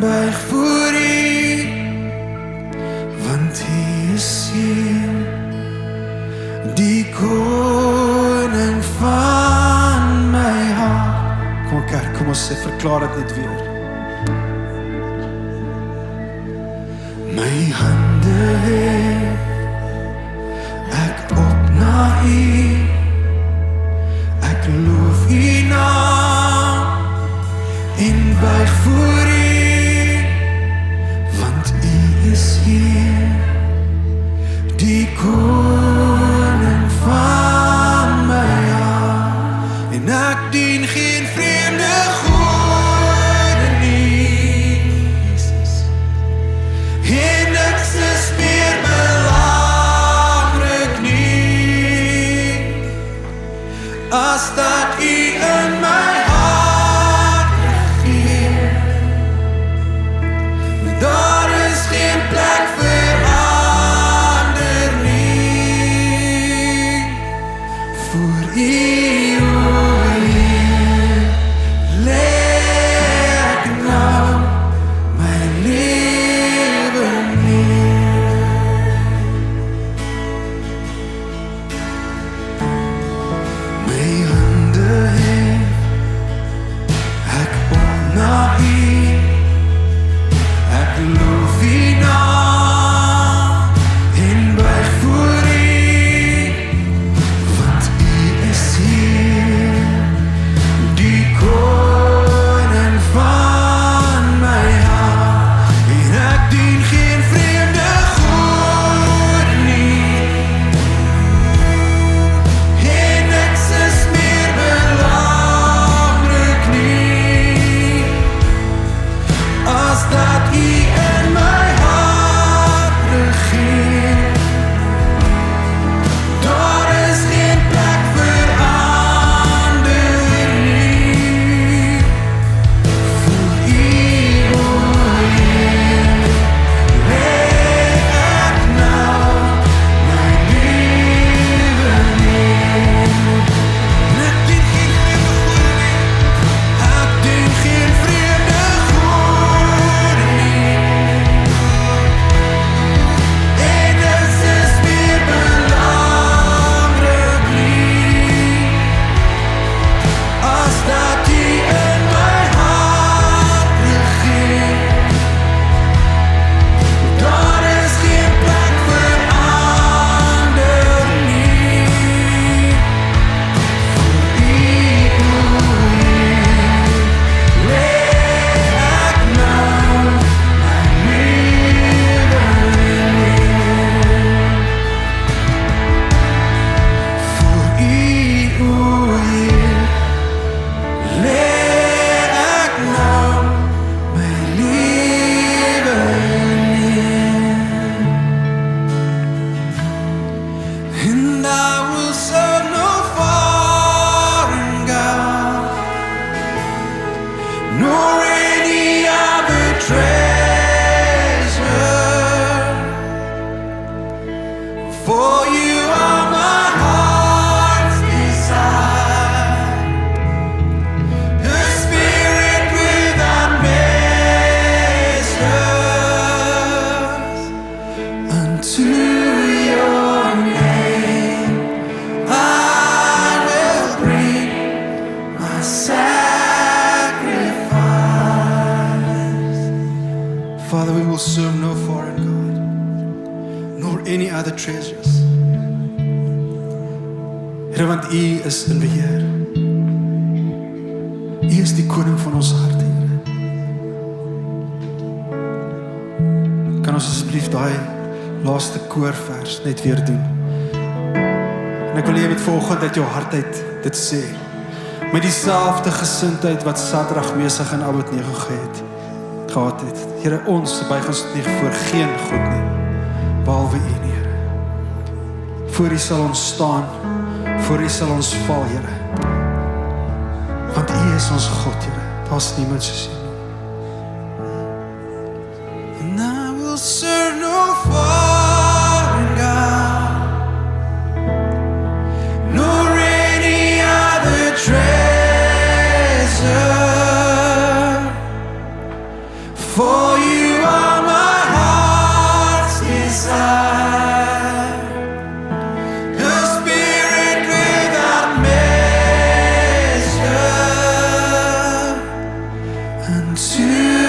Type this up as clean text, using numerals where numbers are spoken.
buig voor U, want U is hier, die koning van my hart. Kom kerk, kom ons sê, verklaar dit net weer. My hande hef ek op na U, ek loof U naam en buig voor U, want U is hier, die koning van my hart, en ek dien geen vreemde gode nie, Jesus, en niks is meer belangrik nie, as dat U in my hart regeer. Daar is geen plek vir ander nie, voor U, o Heer, lê ek nou my lewe neer. My hande hef ek op na U, ek loof U naam en buig voor U, want U is hier, die koning van my hart, en ek dien geen vreemde gode nie, en niks is meer belangrik nie, as dat U in my hart regeer. Daar is geen plek vir ander nie, voor U, o Heer, lê ek nou my lewe neer. En ek dien geen vreemde gode nie, en niks is meer belangrik nie, as dat U in my hart regeer. Daar is geen plek vir ander nie, voor U, o Heer, lê ek nou my lewe neer. Voor U, o Heer, lê ek nou my lewe neer. And I will serve no foreign God, nor any other treasure, for You are my heart's desire, a spirit without measures, unto Your name I will bring my sacrifice. Father, we will serve no foreign God, nor any other treasures. Here, want U is in beheer. U is die koning van ons hart, Here. Kan ons asseblief daai laaste koorvers net weer doen? En ek wil hê jy moet vanoggend uit jou hart uit dit sê, met dieselfde gesindheid wat Sadrag, Mesach en Abednego gehad het. Here, ons buig ons nie voor geen God nie, behalwe U nie, Here. Voor U sal ons staan, voor U sal ons val, Here. Want U is ons God, Here. Daar's niemand soos U nie. And I will serve no foreign God, nor any other treasure, For you are my heart's desire, the Spirit without measure, unto